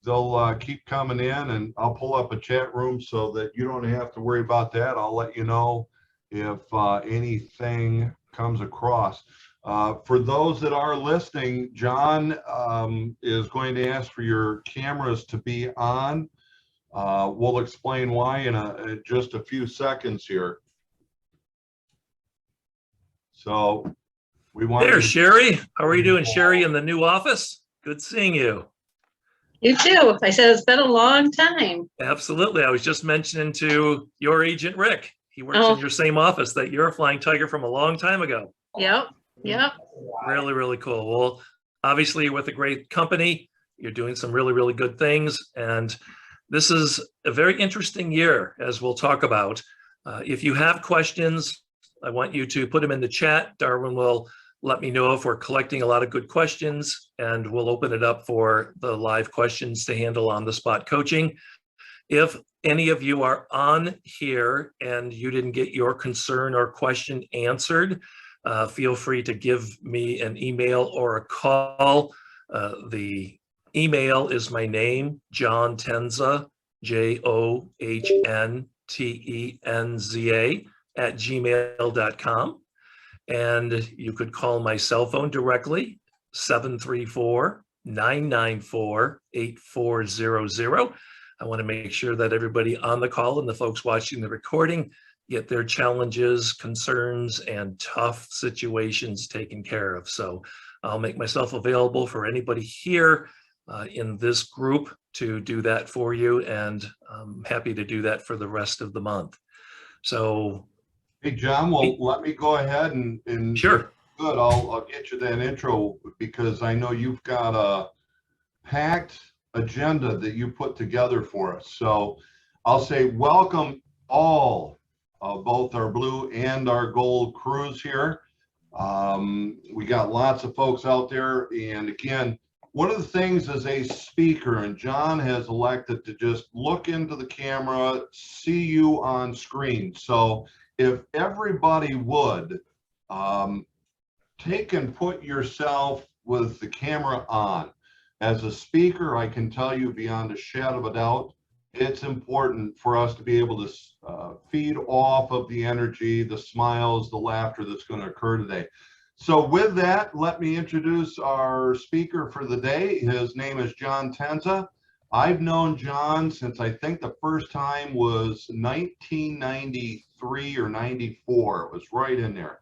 they'll keep coming in, and I'll pull up a chat room so that you don't have to worry about that. I'll let you know if anything comes across. For those that are listening, John is going to ask for your cameras to be on. We'll explain why in just a few seconds here. So we want there, Sherry. How are you doing, Sherry, in the new office? Good seeing you. You too. I said it's been a long time. Absolutely. I was just mentioning to your agent, Rick. He works in your same office, that you're a Flying Tiger from a long time ago. Yep. Really, really cool. Well, obviously, you're with a great company. You're doing some really, really good things. And this is a very interesting year, as we'll talk about. If you have questions, I want you to put them in the chat. Darwin will let me know if we're collecting a lot of good questions, and we'll open it up for the live questions to handle on the spot coaching. If any of you are on here and you didn't get your concern or question answered, feel free to give me an email or a call. The email is my name, John Tenza, JOHNTENZA @gmail.com. And you could call my cell phone directly, 734-994-8400. I want to make sure that everybody on the call and the folks watching the recording get their challenges, concerns, and tough situations taken care of. So I'll make myself available for anybody here in this group to do that for you, and I'm happy to do that for the rest of the month. So, hey, John, well, let me go ahead and sure. Good, I'll get you that intro, because I know you've got a packed agenda that you put together for us. So I'll say welcome all of both our blue and our gold crews here. We got lots of folks out there, and again, one of the things as a speaker, and John has elected to just look into the camera, see you on screen. So if everybody would take and put yourself with the camera on. As a speaker, I can tell you beyond a shadow of a doubt, it's important for us to be able to feed off of the energy, the smiles, the laughter that's going to occur today. So with that, let me introduce our speaker for the day. His name is John Tenza. I've known John since I think the first time was 1993 or 94. It was right in there.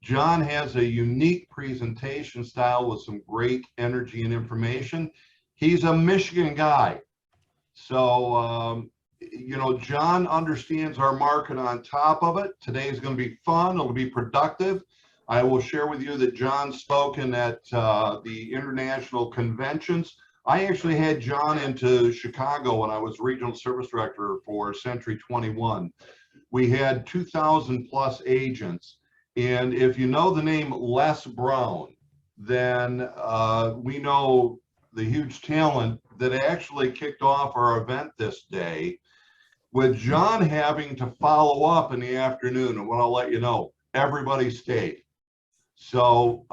John has a unique presentation style with some great energy and information. He's a Michigan guy. So, you know, John understands our market on top of it. Today is going to be fun. It'll be productive. I will share with you that John's spoken at the international conventions. I actually had John into Chicago when I was regional service director for Century 21. We had 2,000 plus agents. And if you know the name Les Brown, then we know the huge talent that actually kicked off our event this day, with John having to follow up in the afternoon. And what I'll let you know, everybody stayed. So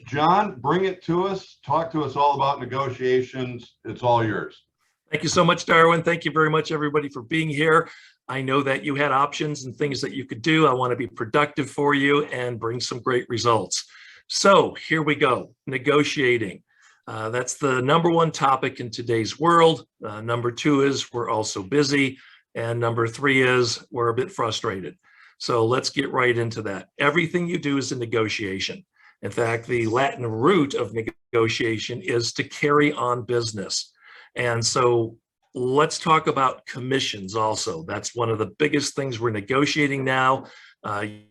John, bring it to us. Talk to us all about negotiations. It's all yours. Thank you so much, Darwin. Thank you very much, everybody, for being here. I know that you had options and things that you could do. I want to be productive for you and bring some great results. So here we go, negotiating. That's the number one topic in today's world. Number two is we're also busy. And number three is we're a bit frustrated. So let's get right into that. Everything you do is a negotiation. In fact, the Latin root of negotiation is to carry on business. And so let's talk about commissions also. That's one of the biggest things we're negotiating now.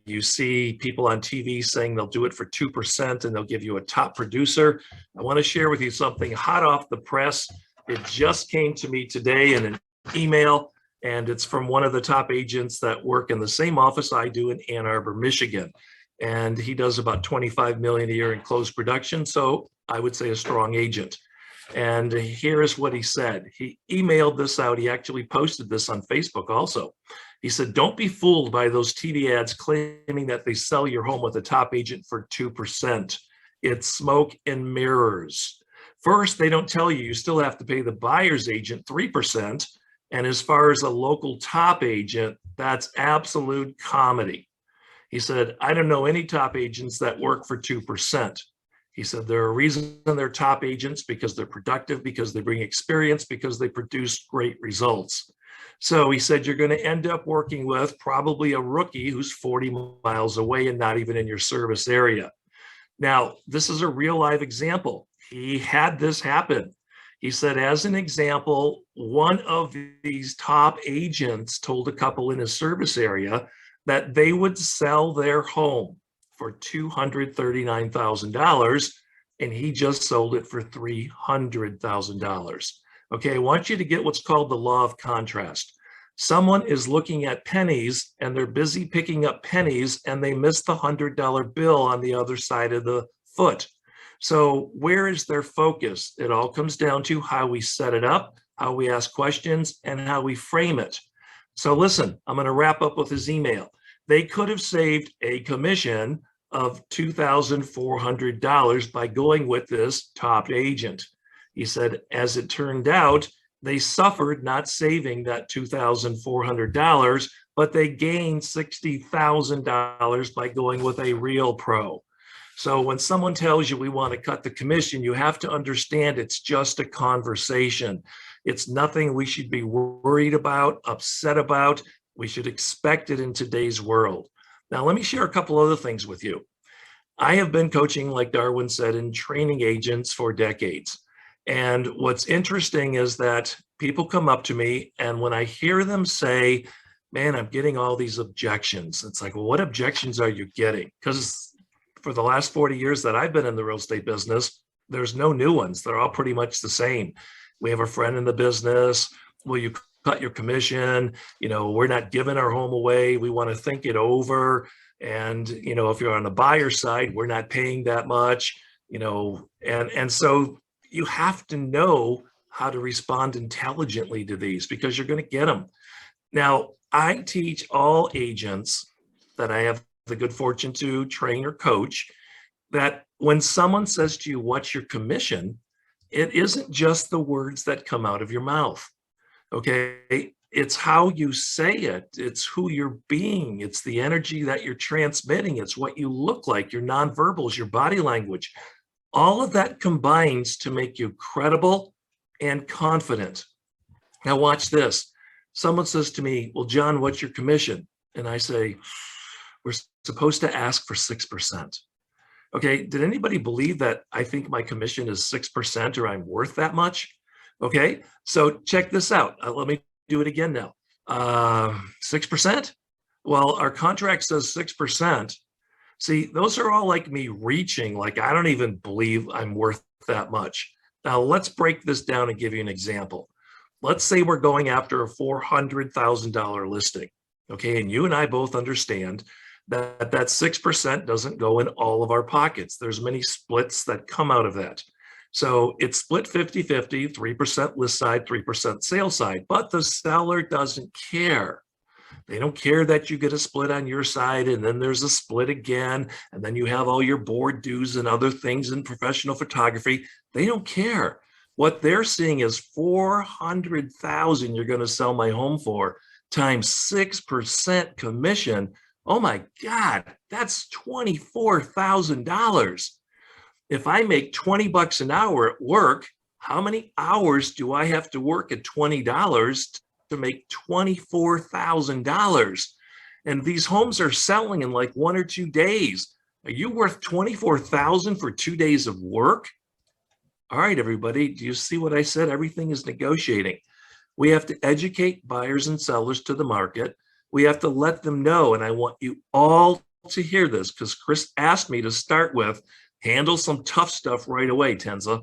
You see people on TV saying they'll do it for 2% and they'll give you a top producer. I want to share with you something hot off the press. It just came to me today in an email, and it's from one of the top agents that work in the same office I do in Ann Arbor, Michigan. And he does about 25 million a year in closed production. So I would say a strong agent. And here's what he said. He emailed this out. He actually posted this on Facebook also. He said, don't be fooled by those TV ads claiming that they sell your home with a top agent for 2%. It's smoke and mirrors. First, they don't tell you, you still have to pay the buyer's agent 3%. And as far as a local top agent, that's absolute comedy. He said, I don't know any top agents that work for 2%. He said, there are reasons they're top agents because they're productive, because they bring experience, because they produce great results. So he said, you're going to end up working with probably a rookie who's 40 miles away and not even in your service area. Now, this is a real live example. He had this happen. He said, as an example, one of these top agents told a couple in his service area that they would sell their home for $239,000, and he just sold it for $300,000. Okay, I want you to get what's called the law of contrast. Someone is looking at pennies and they're busy picking up pennies and they miss the $100 bill on the other side of the foot. So where is their focus? It all comes down to how we set it up, how we ask questions, and how we frame it. So listen, I'm going to wrap up with his email. They could have saved a commission of $2,400 by going with this top agent. He said, as it turned out, they suffered not saving that $2,400, but they gained $60,000 by going with a real pro. So when someone tells you we want to cut the commission, you have to understand it's just a conversation. It's nothing we should be worried about, upset about. We should expect it in today's world. Now, let me share a couple other things with you. I have been coaching, like Darwin said, and training agents for decades. And what's interesting is that people come up to me, and when I hear them say, man, I'm getting all these objections, it's like, well, what objections are you getting? Because for the last 40 years that I've been in the real estate business, there's no new ones. They're all pretty much the same. We have a friend in the business. Will you cut your commission? You know, we're not giving our home away. We want to think it over. And, you know, if you're on the buyer side, we're not paying that much, you know, and so you have to know how to respond intelligently to these because you're going to get them. Now, I teach all agents that I have the good fortune to train or coach that when someone says to you, what's your commission? It isn't just the words that come out of your mouth. Okay. It's how you say it. It's who you're being. It's the energy that you're transmitting. It's what you look like, your nonverbals, your body language. All of that combines to make you credible and confident. Now watch this. Someone says to me, well, John, what's your commission? And I say, we're supposed to ask for 6%. Okay, did anybody believe that I think my commission is 6% or I'm worth that much? Okay, so check this out. Let me do it again now. 6%? Well, our contract says 6%. See, those are all like me reaching, like I don't even believe I'm worth that much. Now let's break this down and give you an example. Let's say we're going after a $400,000 listing. Okay, and you and I both understand that 6% doesn't go in all of our pockets. There's many splits that come out of that. So it's split 50-50, 3% list side, 3% sales side, but the seller doesn't care. They don't care that you get a split on your side and then there's a split again, and then you have all your board dues and other things in professional photography. They don't care. What they're seeing is $400,000 you're going to sell my home for times 6% commission. Oh my God, that's $24,000. If I make 20 bucks an hour at work, how many hours do I have to work at $20 to make $24,000? And these homes are selling in like 1 or 2 days. Are you worth $24,000 for 2 days of work? All right, everybody, do you see what I said? Everything is negotiating. We have to educate buyers and sellers to the market. We have to let them know, and I want you all to hear this because Chris asked me to start with, handle some tough stuff right away, Tenza.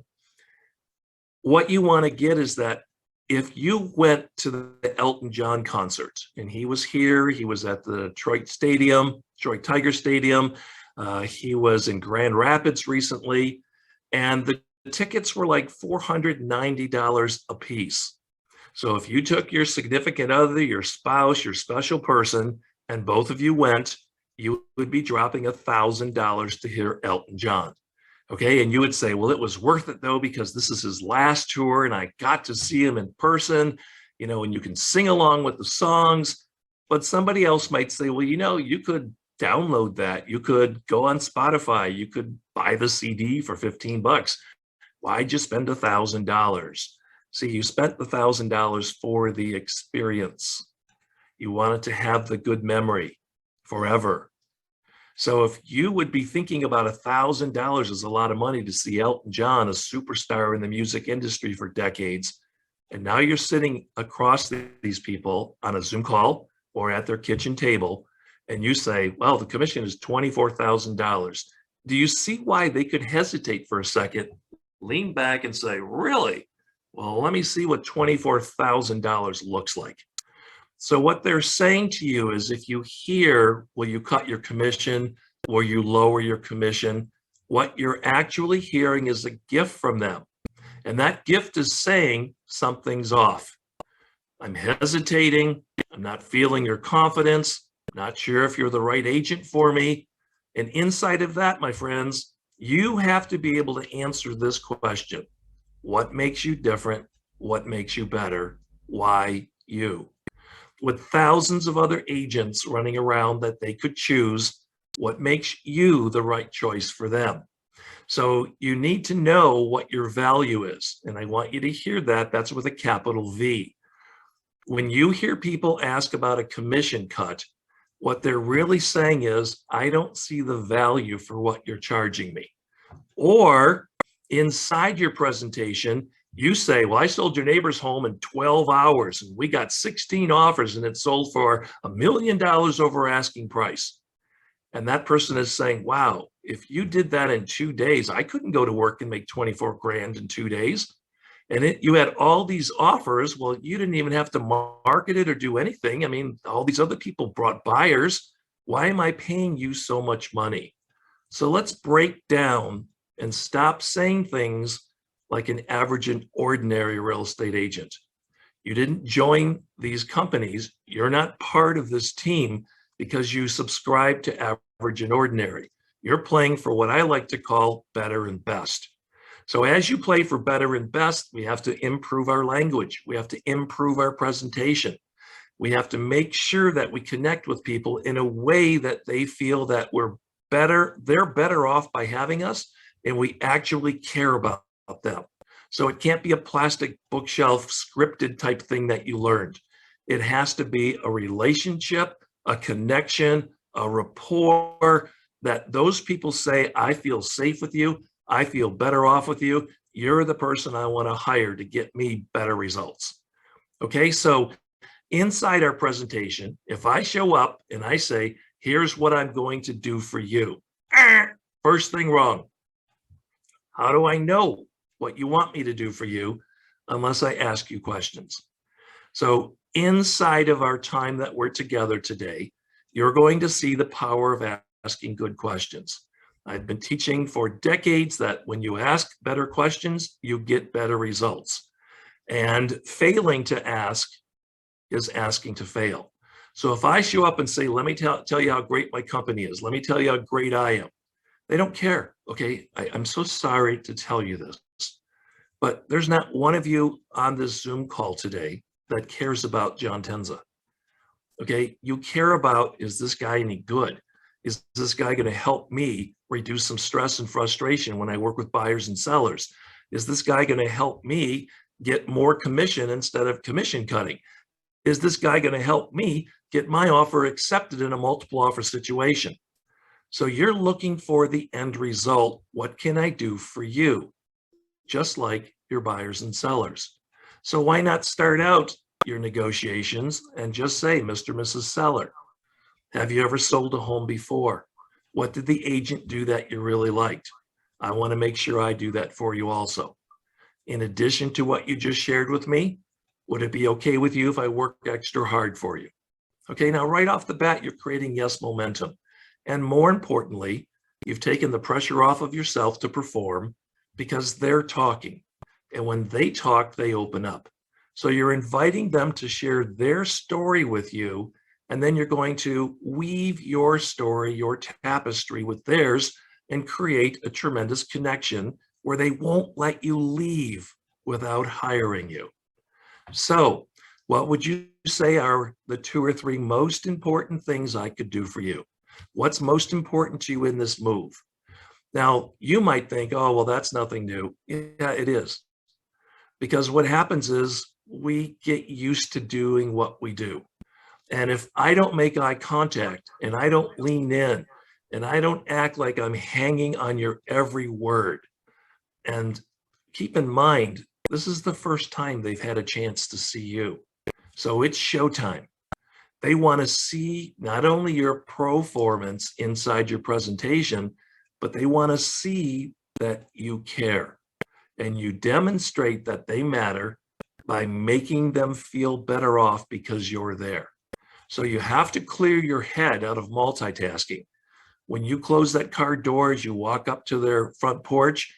What you want to get is that if you went to the Elton John concert, and he was here, he was at the Detroit Tiger Stadium, he was in Grand Rapids recently, and the tickets were like $490 a piece. So if you took your significant other, your spouse, your special person, and both of you went, you would be dropping $1,000 to hear Elton John. Okay, and you would say, well, it was worth it though, because this is his last tour and I got to see him in person, and you can sing along with the songs. But somebody else might say, well, you could download that. You could go on Spotify. You could buy the CD for 15 bucks. Why'd you spend $1,000? See, you spent the $1,000 for the experience. You wanted to have the good memory forever. So if you would be thinking about $1,000 as a lot of money to see Elton John, a superstar in the music industry for decades, and now you're sitting across these people on a Zoom call or at their kitchen table, and you say, well, the commission is $24,000. Do you see why they could hesitate for a second, lean back and say, really? Well, let me see what $24,000 looks like. So what they're saying to you is, if you hear, will you cut your commission or you lower your commission, what you're actually hearing is a gift from them. And that gift is saying something's off. I'm hesitating. I'm not feeling your confidence. Not sure if you're the right agent for me. And inside of that, my friends, you have to be able to answer this question. What makes you different? What makes you better? Why you? With thousands of other agents running around that they could choose, what makes you the right choice for them? So you need to know what your value is. And I want you to hear that. That's with a capital V. When you hear people ask about a commission cut, what they're really saying is, I don't see the value for what you're charging me. Or inside your presentation, you say, well, I sold your neighbor's home in 12 hours and we got 16 offers and it sold for $1 million over asking price. And that person is saying, wow, if you did that in 2 days, I couldn't go to work and make 24 grand in 2 days. And you had all these offers. Well, you didn't even have to market it or do anything. I mean, all these other people brought buyers. Why am I paying you so much money? So let's break down and stop saying things like an average and ordinary real estate agent. You didn't join these companies. You're not part of this team because you subscribe to average and ordinary. You're playing for what I like to call better and best. So as you play for better and best, we have to improve our language. We have to improve our presentation. We have to make sure that we connect with people in a way that they feel that we're better, they're better off by having us, and we actually care about them. So it can't be a plastic bookshelf scripted type thing that you learned. It has to be a relationship, a connection, a rapport that those people say, I feel safe with you. I feel better off with you. You're the person I want to hire to get me better results. Okay, so inside our presentation, if I show up and I say, here's what I'm going to do for you. First thing wrong. How do I know what you want me to do for you unless I ask you questions? So inside of our time that we're together today, you're going to see the power of asking good questions. I've been teaching for decades that when you ask better questions, you get better results. And failing to ask is asking to fail. So if I show up and say, let me tell you how great my company is, let me tell you how great I am, they don't care. Okay, I'm so sorry to tell you this, but there's not one of you on this Zoom call today that cares about John Tenza. Okay, you care about, is this guy any good? Is this guy going to help me reduce some stress and frustration when I work with buyers and sellers? Is this guy going to help me get more commission instead of commission cutting? Is this guy going to help me get my offer accepted in a multiple offer situation? So you're looking for the end result. What can I do for you? Just like your buyers and sellers. So why not start out your negotiations and just say, Mr. and Mrs. Seller, have you ever sold a home before? What did the agent do that you really liked? I want to make sure I do that for you also. In addition to what you just shared with me, would it be okay with you if I work extra hard for you? Okay, now right off the bat, you're creating yes momentum. And more importantly, you've taken the pressure off of yourself to perform because they're talking. And when they talk, they open up. So you're inviting them to share their story with you. And then you're going to weave your story, your tapestry with theirs and create a tremendous connection where they won't let you leave without hiring you. So, what would you say are the 2 or 3 most important things I could do for you? What's most important to you in this move? Now, you might think, oh, well, that's nothing new. Yeah, it is. Because what happens is we get used to doing what we do. And if I don't make eye contact and I don't lean in and I don't act like I'm hanging on your every word, and keep in mind, this is the first time they've had a chance to see you. So it's showtime. They want to see not only your performance inside your presentation, but they want to see that you care. And you demonstrate that they matter by making them feel better off because you're there. So you have to clear your head out of multitasking. When you close that car door as you walk up to their front porch,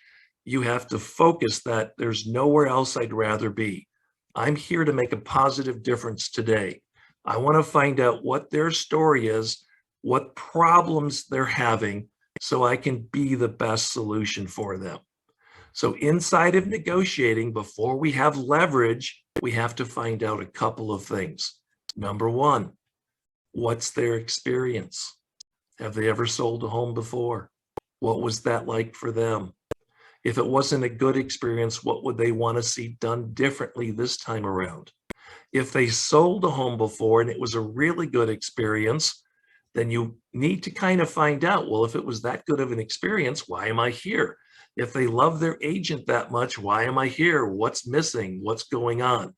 you have to focus that there's nowhere else I'd rather be. I'm here to make a positive difference today. I want to find out what their story is, what problems they're having, so I can be the best solution for them. So inside of negotiating, before we have leverage, we have to find out a couple of things. Number one, what's their experience? Have they ever sold a home before? What was that like for them? If it wasn't a good experience, what would they want to see done differently this time around? If they sold a home before and it was a really good experience, then you need to kind of find out, well, if it was that good of an experience, why am I here? If they love their agent that much, why am I here? What's missing? What's going on?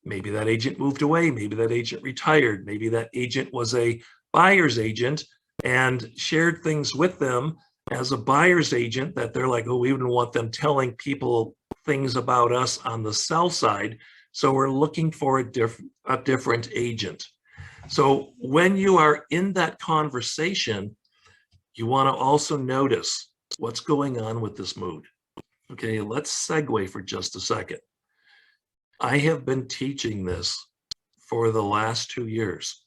Maybe that agent moved away. Maybe that agent retired. Maybe that agent was a buyer's agent and shared things with them as a buyer's agent that they're like, oh, we wouldn't want them telling people things about us on the sell side. So we're looking for a different agent. So when you are in that conversation, you want to also notice what's going on with this mood. Okay, let's segue for just a second. I have been teaching this for the last 2 years.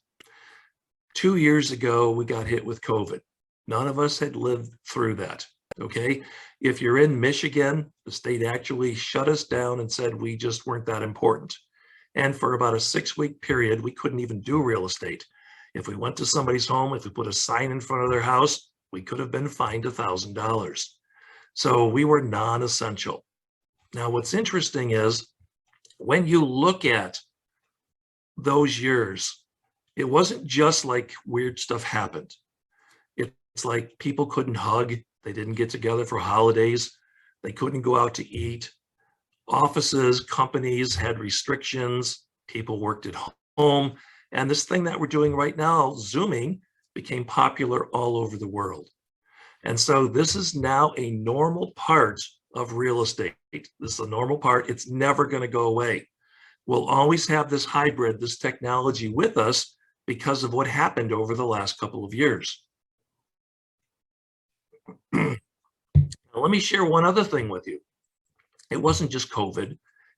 2 years ago, we got hit with COVID. None of us had lived through that. Okay, if you're in Michigan, the state actually shut us down and said we just weren't that important. And for about a 6-week period, we couldn't even do real estate. If we went to somebody's home, if we put a sign in front of their house, we could have been fined $1,000. So we were non-essential. Now, what's interesting is when you look at those years, it wasn't just like weird stuff happened. It's like people couldn't hug. They didn't get together for holidays. They couldn't go out to eat. Offices, companies had restrictions. People worked at home. And this thing that we're doing right now, Zooming, became popular all over the world. And so this is now a normal part of real estate. This is a normal part. It's never going to go away. We'll always have this hybrid, this technology with us because of what happened over the last couple of years. Now, let me share one other thing with you. It wasn't just COVID,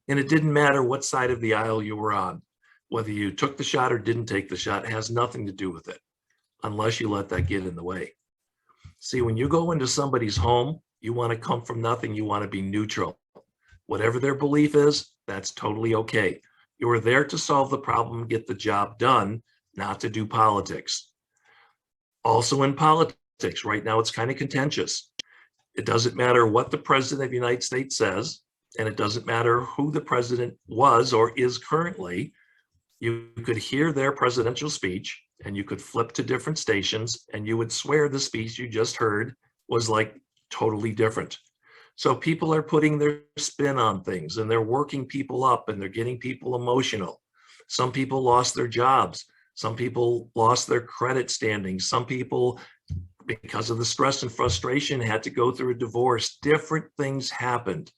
and it didn't matter what side of the aisle you were on. Whether you took the shot or didn't take the shot has nothing to do with it, unless you let that get in the way. See, when you go into somebody's home, you want to come from nothing. You want to be neutral. Whatever their belief is, that's totally okay. You are there to solve the problem, get the job done, not to do politics. Also in politics, right now it's kind of contentious. It doesn't matter what the president of the United States says, and it doesn't matter who the president was or is currently. You could hear their presidential speech and you could flip to different stations and you would swear the speech you just heard was like totally different. So people are putting their spin on things and they're working people up and they're getting people emotional. Some people lost their jobs. Some people lost their credit standing. Some people, because of the stress and frustration, had to go through a divorce. Different things happened.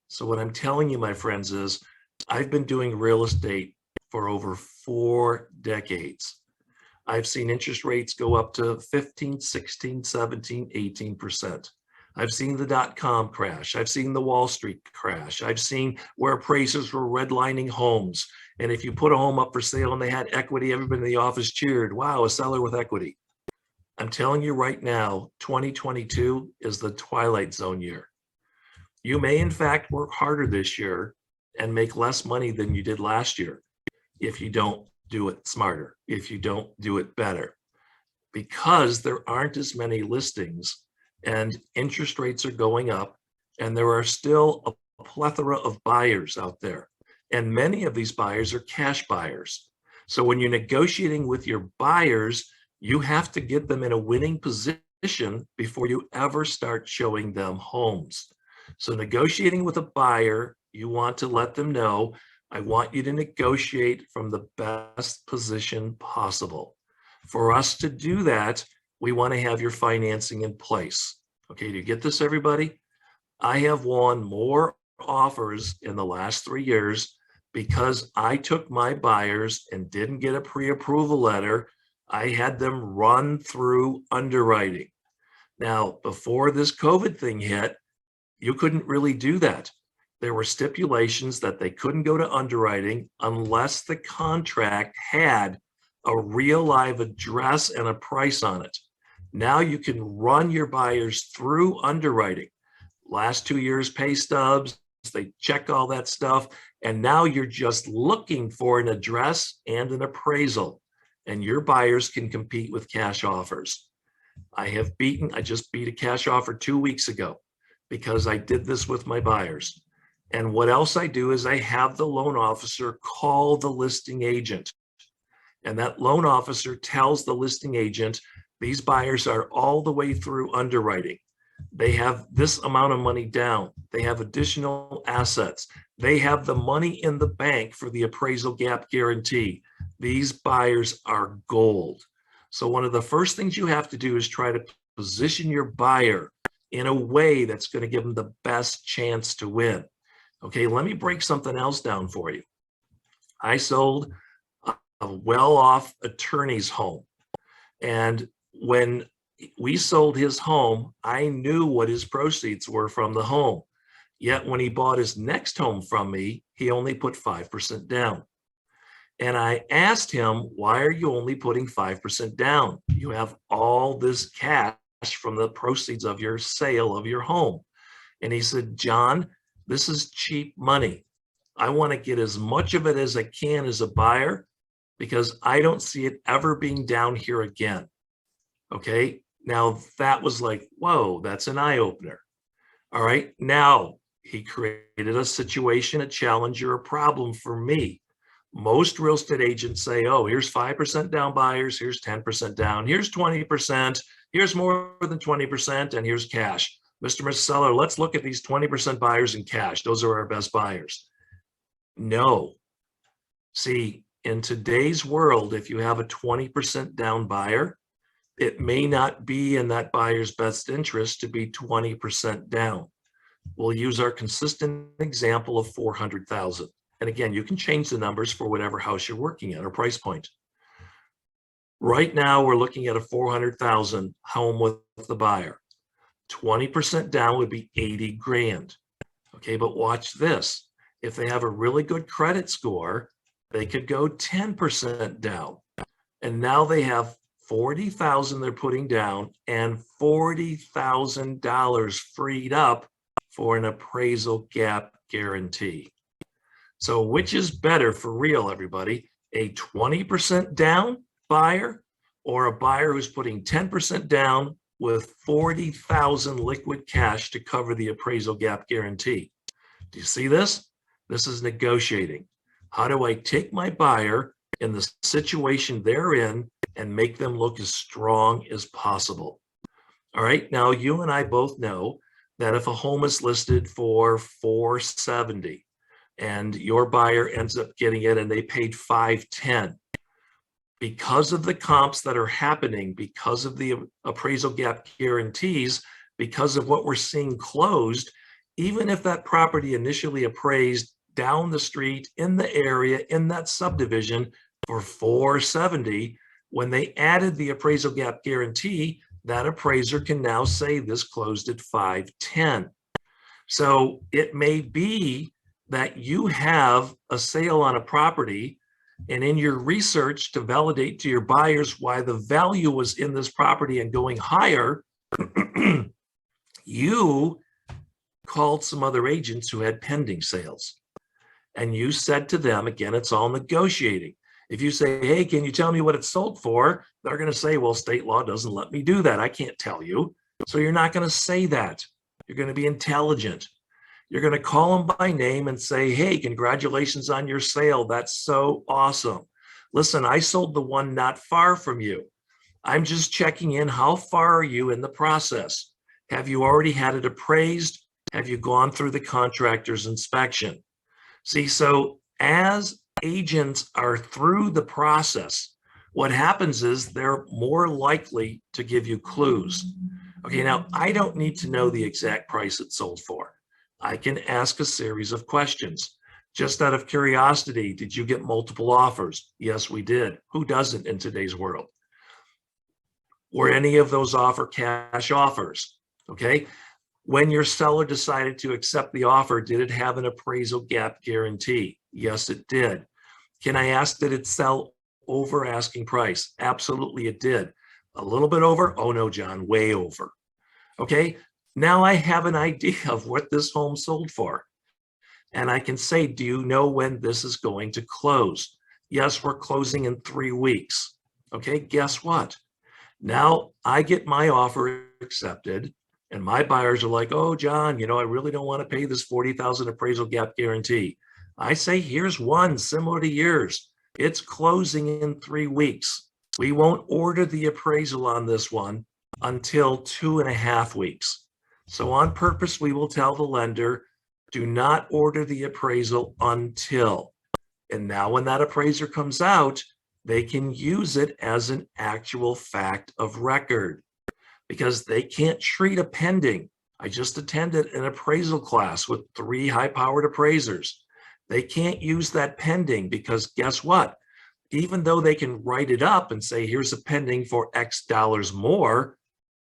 So what I'm telling you, my friends, is I've been doing real estate for over 4 decades. I've seen interest rates go up to 15, 16, 17, 18%. I've seen the dot-com crash. I've seen the Wall Street crash. I've seen where appraisers were redlining homes. And if you put a home up for sale and they had equity, everybody in the office cheered. Wow, a seller with equity. I'm telling you right now, 2022 is the twilight zone year. You may in fact work harder this year and make less money than you did last year if you don't do it smarter, if you don't do it better, because there aren't as many listings and interest rates are going up, and there are still a plethora of buyers out there. And many of these buyers are cash buyers. So when you're negotiating with your buyers, you have to get them in a winning position before you ever start showing them homes. So negotiating with a buyer, you want to let them know, I want you to negotiate from the best position possible. For us to do that, we want to have your financing in place. Okay, do you get this, everybody? I have won more offers in the last 3 years because I took my buyers and didn't get a pre-approval letter. I had them run through underwriting. Now, before this COVID thing hit, you couldn't really do that. There were stipulations that they couldn't go to underwriting unless the contract had a real live address and a price on it. Now you can run your buyers through underwriting. Last 2 years pay stubs, they check all that stuff, and now you're just looking for an address and an appraisal, and your buyers can compete with cash offers. I just beat a cash offer 2 weeks ago because I did this with my buyers. And what else I do is I have the loan officer call the listing agent. And that loan officer tells the listing agent, these buyers are all the way through underwriting. They have this amount of money down. They have additional assets. They have the money in the bank for the appraisal gap guarantee. These buyers are gold. So one of the first things you have to do is try to position your buyer in a way that's going to give them the best chance to win. Okay, let me break something else down for you. I sold a well-off attorney's home. And when we sold his home, I knew what his proceeds were from the home. Yet when he bought his next home from me, he only put 5% down. And I asked him, why are you only putting 5% down? You have all this cash from the proceeds of your sale of your home. And he said, John, this is cheap money. I want to get as much of it as I can as a buyer because I don't see it ever being down here again. Okay, now that was like, whoa, that's an eye opener. All right, now he created a situation, a challenge, or a problem for me. Most real estate agents say, oh, here's 5% down buyers, here's 10% down, here's 20%, here's more than 20%, and here's cash. Mr. Seller, let's look at these 20% buyers in cash. Those are our best buyers. No. See, in today's world, if you have a 20% down buyer, it may not be in that buyer's best interest to be 20% down. We'll use our consistent example of 400,000. And again, you can change the numbers for whatever house you're working at or price point. Right now, we're looking at a 400,000 home with the buyer. 20% down would be 80 grand. Okay, but watch this. If they have a really good credit score, they could go 10% down. And now they have 40,000 they're putting down and $40,000 freed up for an appraisal gap guarantee. So which is better for real, everybody? A 20% down buyer or a buyer who's putting 10% down with 40,000 liquid cash to cover the appraisal gap guarantee? Do you see this? This is negotiating. How do I take my buyer in the situation they're in and make them look as strong as possible? All right, now you and I both know that if a home is listed for $470 and your buyer ends up getting it and they paid $510, because of the comps that are happening, because of the appraisal gap guarantees, because of what we're seeing closed, even if that property initially appraised down the street in the area in that subdivision for $470, when they added the appraisal gap guarantee, that appraiser can now say this closed at $510. So it may be that you have a sale on a property And in your research to validate to your buyers why the value was in this property and going higher, you called some other agents who had pending sales. And you said to them, again, it's all negotiating. If you say, hey, can you tell me what it's sold for? They're going to say, well, state law doesn't let me do that. I can't tell you. So you're not going to say that. You're going to be intelligent. You're going to call them by name and say, hey, congratulations on your sale. That's so awesome. Listen, I sold the one not far from you. I'm just checking in. How far are you in the process? Have you already had it appraised? Have you gone through the contractor's inspection? See, so as agents are through the process, what happens is they're more likely to give you clues. Okay, now I don't need to know the exact price it sold for. I can ask a series of questions. Just out of curiosity, did you get multiple offers? Yes, we did. Who doesn't in today's world? Were any of those cash offers? Okay. When your seller decided to accept the offer, did it have an appraisal gap guarantee? Yes, it did. Can I ask, did it sell over asking price? Absolutely, it did. A little bit over? Oh no, John, way over. Okay, now I have an idea of what this home sold for. And I can say, do you know when this is going to close? Yes, we're closing in 3 weeks. Okay, guess what? Now I get my offer accepted. And my buyers are like, oh, John, you know, I really don't want to pay this $40,000 appraisal gap guarantee. I say, here's one similar to yours. It's closing in 3 weeks. We won't order the appraisal on this one until 2.5 weeks. So on purpose, we will tell the lender, do not order the appraisal until. And now when that appraiser comes out, they can use it as an actual fact of record, because they can't treat a pending. I just attended an appraisal class with 3 high-powered appraisers. They can't use that pending because guess what? Even though they can write it up and say, here's a pending for X dollars more,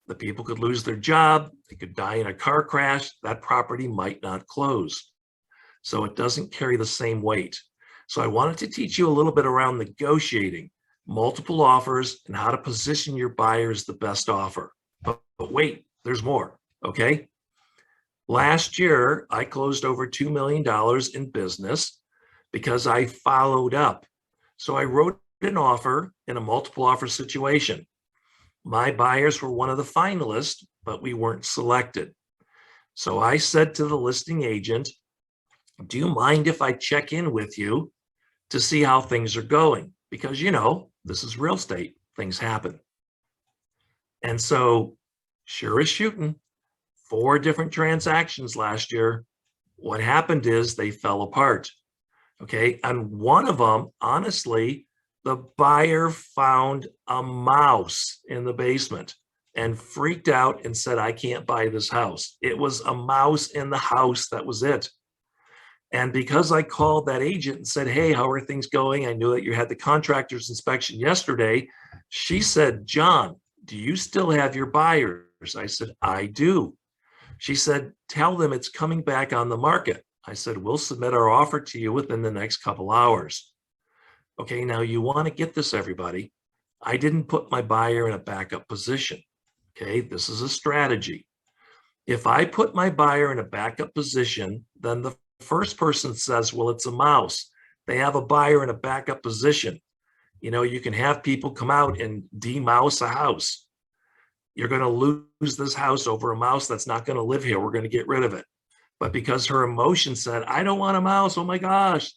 the people could lose their job, they could die in a car crash, that property might not close. So it doesn't carry the same weight. So I wanted to teach you a little bit around negotiating multiple offers and how to position your buyer as the best offer. But wait, there's more, okay? Last year, I closed over $2 million in business because I followed up. So I wrote an offer in a multiple offer situation. My buyers were one of the finalists, but we weren't selected. So I said to the listing agent, do you mind if I check in with you to see how things are going? Because, you know, this is real estate, things happen. And so, sure as shooting, 4 different transactions last year. What happened is they fell apart. Okay. And one of them, honestly, the buyer found a mouse in the basement and freaked out and said, I can't buy this house. It was a mouse in the house. That was it. And because I called that agent and said, hey, how are things going? I knew that you had the contractor's inspection yesterday. She said, John, do you still have your buyers? I said, I do. She said, tell them it's coming back on the market. I said, we'll submit our offer to you within the next couple hours. Okay, now you want to get this, everybody. I didn't put my buyer in a backup position. Okay, this is a strategy. If I put my buyer in a backup position, then the first person says, well, it's a mouse. They have a buyer in a backup position. You know, you can have people come out and demouse a house. You're going to lose this house over a mouse that's not going to live here. We're going to get rid of it. But because her emotion said, I don't want a mouse, oh my gosh,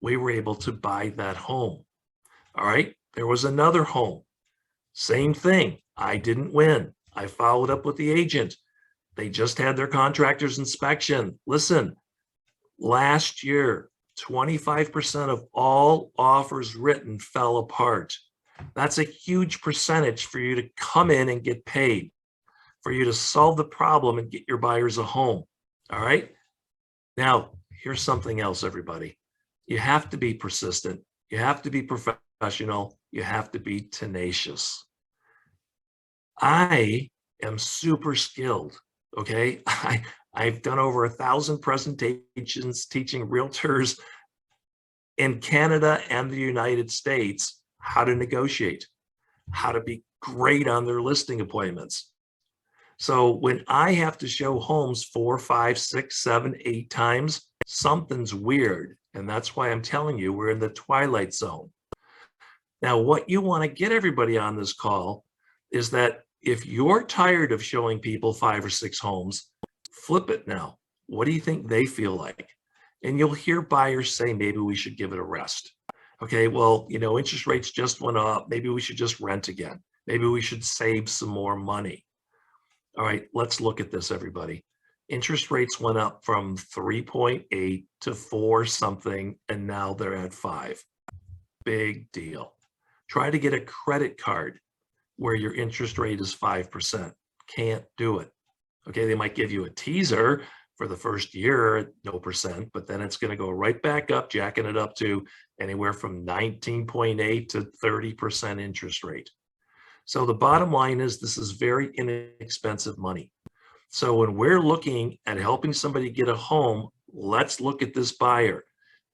we were able to buy that home. All right. There was another home. Same thing. I didn't win. I followed up with the agent. They just had their contractor's inspection. Listen, last year, 25% of all offers written fell apart. That's a huge percentage for you to come in and get paid, for you to solve the problem and get your buyers a home. All right. Now, here's something else, everybody. You have to be persistent. You have to be professional. You have to be tenacious. I am super skilled. Okay. I've done over 1,000 presentations teaching realtors in Canada and the United States how to negotiate, how to be great on their listing appointments. So when I have to show homes 4, 5, 6, 7, 8 times, something's weird. And that's why I'm telling you, we're in the twilight zone. Now, what you want to get everybody on this call is that if you're tired of showing people 5 or 6 homes, flip it now. What do you think they feel like? And you'll hear buyers say, maybe we should give it a rest. Okay, well, you know, interest rates just went up. Maybe we should just rent again. Maybe we should save some more money. All right, let's look at this, everybody. Interest rates went up from 3.8 to 4 something, and now they're at 5. Big deal. Try to get a credit card where your interest rate is 5%. Can't do it. Okay, they might give you a teaser for the first year at no percent, but then it's going to go right back up, jacking it up to anywhere from 19.8 to 30% interest rate. So the bottom line is this is very inexpensive money. So when we're looking at helping somebody get a home, let's look at this buyer.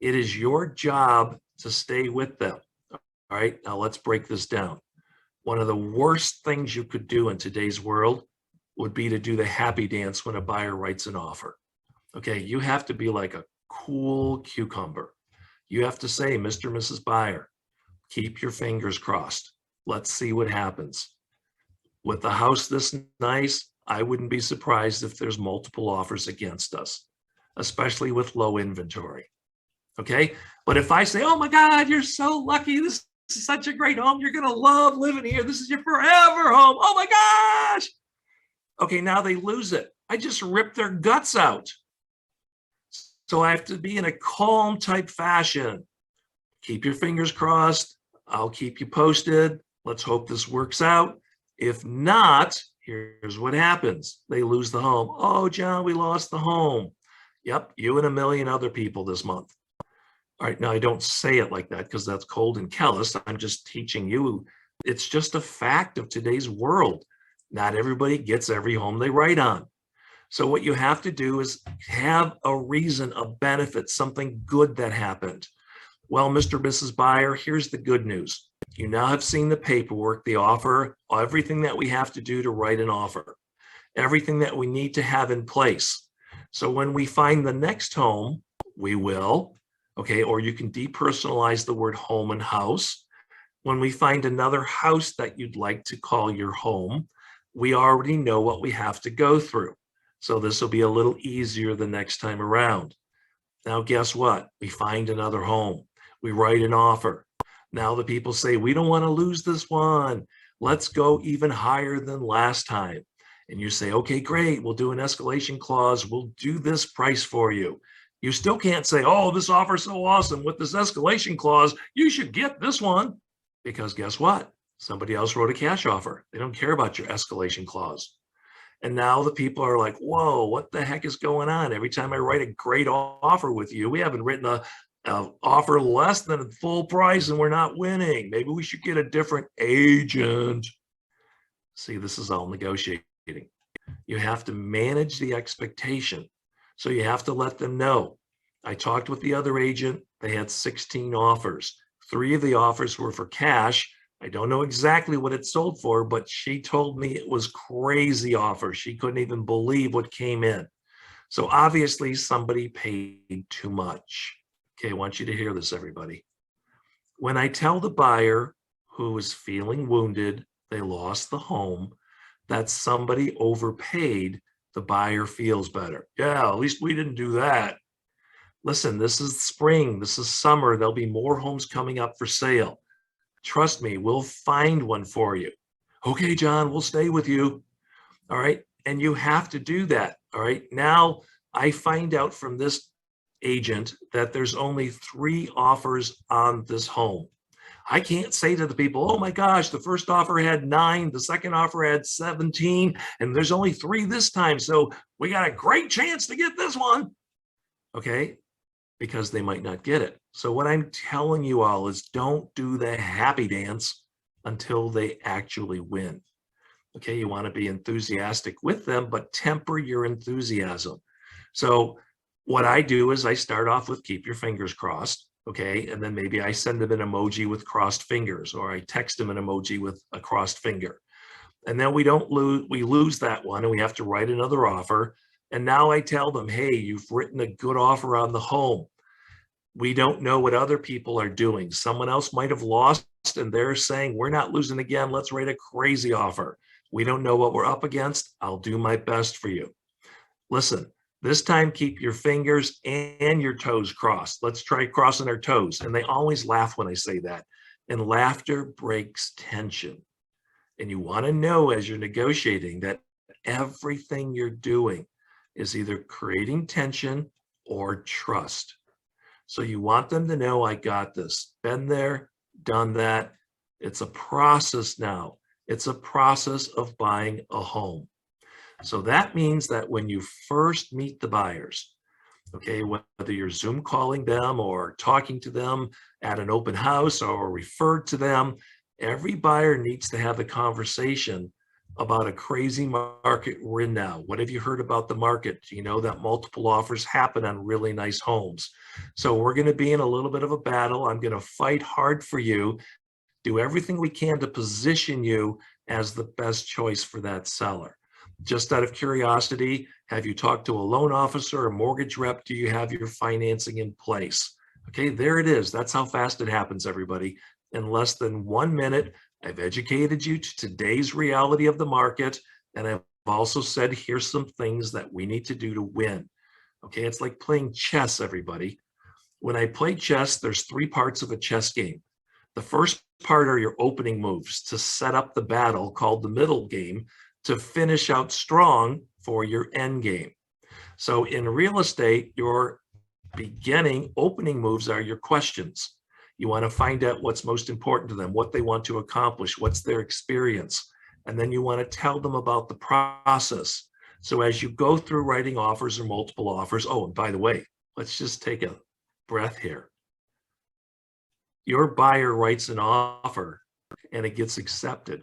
It is your job to stay with them. All right, now let's break this down. One of the worst things you could do in today's world would be to do the happy dance when a buyer writes an offer. Okay, you have to be like a cool cucumber. You have to say, Mr. and Mrs. Buyer, keep your fingers crossed. Let's see what happens. With the house this nice, I wouldn't be surprised if there's multiple offers against us, especially with low inventory. Okay, but if I say, oh my God, you're so lucky. This is such a great home. You're gonna love living here. This is your forever home. Oh my gosh. Okay, now they lose it. I just ripped their guts out. So I have to be in a calm type fashion. Keep your fingers crossed. I'll keep you posted. Let's hope this works out. If not, here's what happens. They lose the home. Oh, John, we lost the home. Yep, you and a million other people this month. All right, now I don't say it like that because that's cold and callous. I'm just teaching you. It's just a fact of today's world. Not everybody gets every home they write on. So what you have to do is have a reason, a benefit, something good that happened. Well, Mr. Mrs. Buyer, here's the good news. You now have seen the paperwork, the offer, everything that we have to do to write an offer, everything that we need to have in place. So when we find the next home, we will, okay, or you can depersonalize the word home and house. When we find another house that you'd like to call your home, we already know what we have to go through. So this will be a little easier the next time around. Now, guess what? We find another home. We write an offer. Now the people say, we don't want to lose this one. Let's go even higher than last time. And you say, okay, great. We'll do an escalation clause. We'll do this price for you. You still can't say, oh, this offer is so awesome. With this escalation clause, you should get this one. Because guess what? Somebody else wrote a cash offer. They don't care about your escalation clause. And now the people are like, whoa, what the heck is going on? Every time I write a great offer with you, we haven't written a offer less than full price and we're not winning. Maybe we should get a different agent. See, this is all negotiating. You have to manage the expectation. So you have to let them know. I talked with the other agent. They had 16 offers. 3 of the offers were for cash. I don't know exactly what it sold for, but she told me it was crazy offer. She couldn't even believe what came in. So obviously somebody paid too much. Okay, I want you to hear this, everybody. When I tell the buyer who is feeling wounded, they lost the home, that somebody overpaid, the buyer feels better. Yeah, at least we didn't do that. Listen, this is spring, this is summer. There'll be more homes coming up for sale. Trust me, we'll find one for you. Okay, John, we'll stay with you. All right. And you have to do that. All right. Now I find out from this agent that there's only 3 offers on this home. I can't say to the people, oh my gosh, the first offer had 9, the second offer had 17, and there's only 3 this time. So we got a great chance to get this one. Okay. Because they might not get it. So what I'm telling you all is don't do the happy dance until they actually win. Okay, you want to be enthusiastic with them, but temper your enthusiasm. So what I do is I start off with keep your fingers crossed. Okay, and then maybe I send them an emoji with crossed fingers, or I text them an emoji with a crossed finger. And then we lose that one, and we have to write another offer. And now I tell them, hey, you've written a good offer on the home. We don't know what other people are doing. Someone else might have lost, and they're saying, we're not losing again. Let's write a crazy offer. We don't know what we're up against. I'll do my best for you. Listen, this time keep your fingers and your toes crossed. Let's try crossing our toes. And they always laugh when I say that. And laughter breaks tension. And you want to know as you're negotiating that everything you're doing is either creating tension or trust. So you want them to know, I got this. Been there, done that. It's a process now. It's a process of buying a home. So that means that when you first meet the buyers, okay, whether you're Zoom calling them or talking to them at an open house or referred to them, every buyer needs to have the conversation about a crazy market we're in now. What have you heard about the market? Do you know that multiple offers happen on really nice homes? So we're going to be in a little bit of a battle. I'm going to fight hard for you, do everything we can to position you as the best choice for that seller. Just out of curiosity, have you talked to a loan officer or mortgage rep? Do you have your financing in place? Okay, there it is. That's how fast it happens, everybody. In less than 1 minute, I've educated you to today's reality of the market. And I've also said, here's some things that we need to do to win. Okay, it's like playing chess, everybody. When I play chess, there's 3 parts of a chess game. The first part are your opening moves to set up the battle, called the middle game, to finish out strong for your end game. So in real estate, your beginning opening moves are your questions. You want to find out what's most important to them, what they want to accomplish, what's their experience. And then you want to tell them about the process. So as you go through writing offers or multiple offers, oh, and by the way, let's just take a breath here. Your buyer writes an offer and it gets accepted.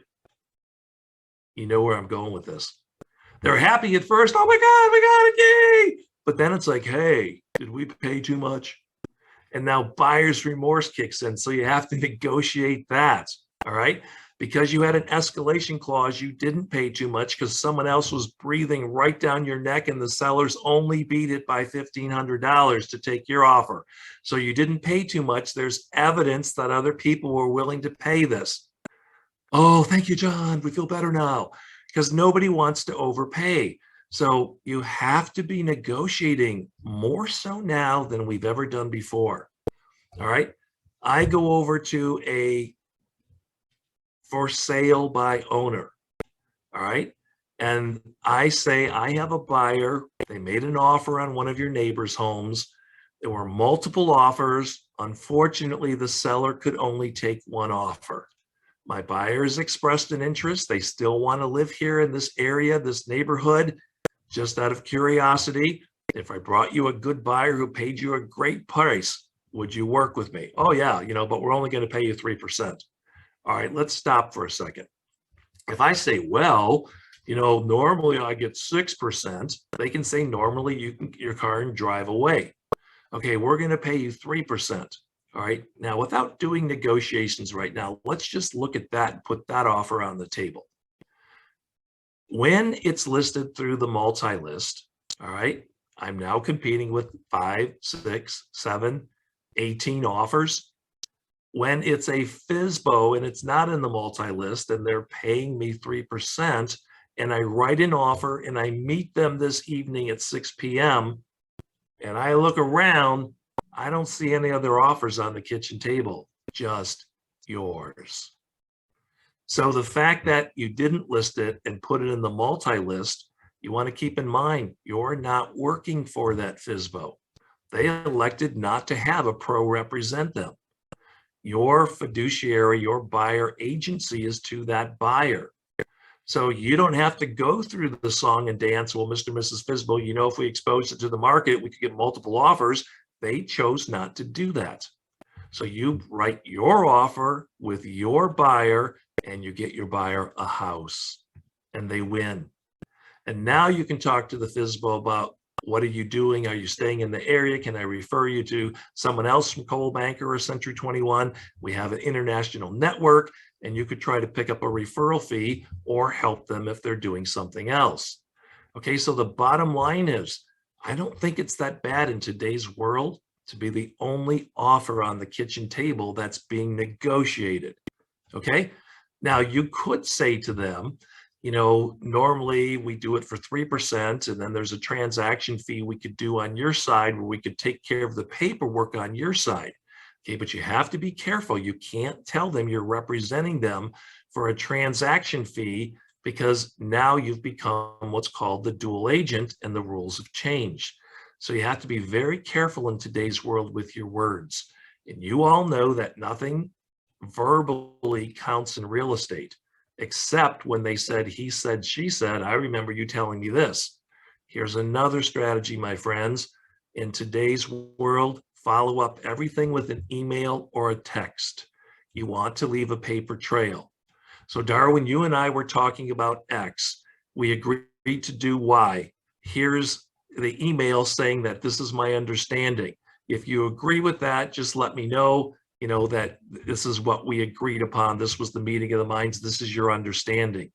You know where I'm going with this. They're happy at first. Oh my God, we got a key. But then it's like, hey, did we pay too much? And now buyer's remorse kicks in. So you have to negotiate that. All right. Because you had an escalation clause, you didn't pay too much because someone else was breathing right down your neck and the sellers only beat it by $1,500 to take your offer. So you didn't pay too much. There's evidence that other people were willing to pay this. Oh, thank you, John. We feel better now, because nobody wants to overpay. So you have to be negotiating more so now than we've ever done before. All right. I go over to a for sale by owner. All right. And I say, I have a buyer. They made an offer on one of your neighbors' homes. There were multiple offers. Unfortunately, the seller could only take one offer. My buyers expressed an interest. They still want to live here in this area, this neighborhood. Just out of curiosity, if I brought you a good buyer who paid you a great price, would you work with me? Oh yeah, but we're only going to pay you 3%. All right, let's stop for a second. If I say, well, normally I get 6%, they can say normally you can get your car and drive away. Okay, we're going to pay you 3%. All right, now without doing negotiations right now, let's just look at that and put that offer on the table. When it's listed through the multi-list, all right, I'm now competing with 5, 6, 7, 18 offers. When it's a FSBO and it's not in the multi-list and they're paying me 3%, and I write an offer and I meet them this evening at 6 p.m. and I look around, I don't see any other offers on the kitchen table, just yours. So the fact that you didn't list it and put it in the multi-list, you want to keep in mind, you're not working for that FSBO. They elected not to have a pro represent them. Your fiduciary, your buyer agency is to that buyer. So you don't have to go through the song and dance. Well, Mr. and Mrs. FSBO, if we exposed it to the market, we could get multiple offers. They chose not to do that. So you write your offer with your buyer and you get your buyer a house and they win. And now you can talk to the FSBO about What are you doing? Are you staying in the area? Can I refer you to someone else from Coldwell Banker or Century 21? We have an international network, and you could try to pick up a referral fee or help them if they're doing something else. Okay, so the bottom line is, I don't think it's that bad in today's world to be the only offer on the kitchen table that's being negotiated. Okay, now you could say to them, you know, normally we do it for 3%, and then there's a transaction fee we could do on your side where we could take care of the paperwork on your side. Okay, but you have to be careful. You can't tell them you're representing them for a transaction fee, because now you've become what's called the dual agent and the rules have changed. So you have to be very careful in today's world with your words. And you all know that nothing verbally counts in real estate, except when they said, he said, she said. I remember you telling me this. Here's another strategy, my friends. In today's world, follow up everything with an email or a text. You want to leave a paper trail. So Darwin, you and I were talking about X. We agreed to do Y. Here's the email saying that this is my understanding. If you agree with that, just let me know, you know, that this is what we agreed upon. This was the meeting of the minds. This is your understanding.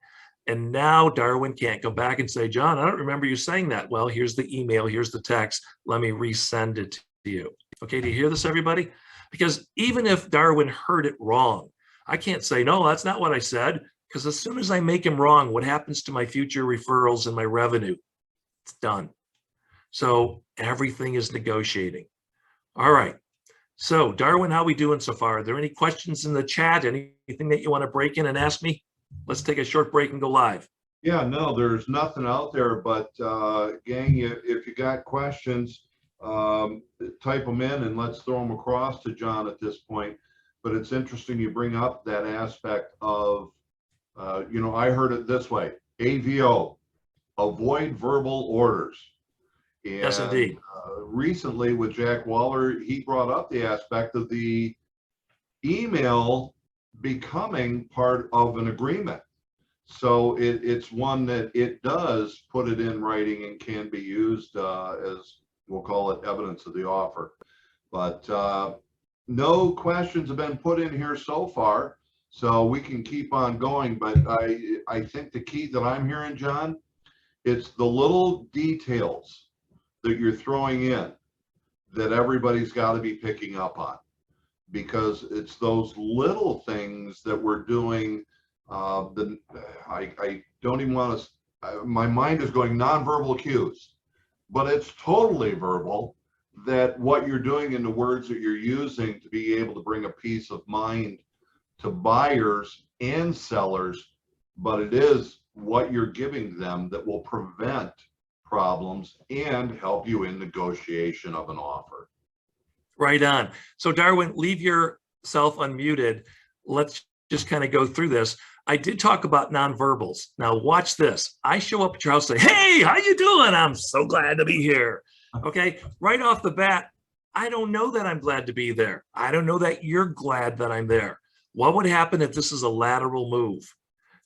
And now Darwin can't go back and say, John, I don't remember you saying that. Well, here's the email, here's the text. Let me resend it to you. Okay, do you hear this, everybody? Because even if Darwin heard it wrong, I can't say, no, that's not what I said, because as soon as I make him wrong, what happens to my future referrals and my revenue? It's done. So everything is negotiating. All right. So Darwin, how are we doing so far? Are there any questions in the chat? Anything that you want to break in and ask me? Let's take a short break and go live. Yeah, no, there's nothing out there, but gang, if you got questions, type them in and let's throw them across to John at this point. But it's interesting you bring up that aspect of, you know, I heard it this way, AVO, avoid verbal orders. And Yes, indeed. Recently with Jack Waller, he brought up the aspect of the email becoming part of an agreement. So it's one that it does put it in writing and can be used as, we'll call it, evidence of the offer. But no questions have been put in here so far, so we can keep on going. But I think the key that I'm hearing, John, it's the little details that you're throwing in that everybody's got to be picking up on, because it's those little things that we're doing. I don't even want to, my mind is going nonverbal cues, but it's totally verbal, that what you're doing in the words that you're using to be able to bring a peace of mind to buyers and sellers, but it is what you're giving them that will prevent problems and help you in negotiation of an offer. Right on. So Darwin, leave yourself unmuted. Let's just kind of go through this. I did talk about nonverbals. Now watch this. I show up at your house and say, hey, how you doing? I'm so glad to be here. Okay, right off the bat, I don't know that I'm glad to be there. I don't know that you're glad that I'm there. What would happen if this is a lateral move?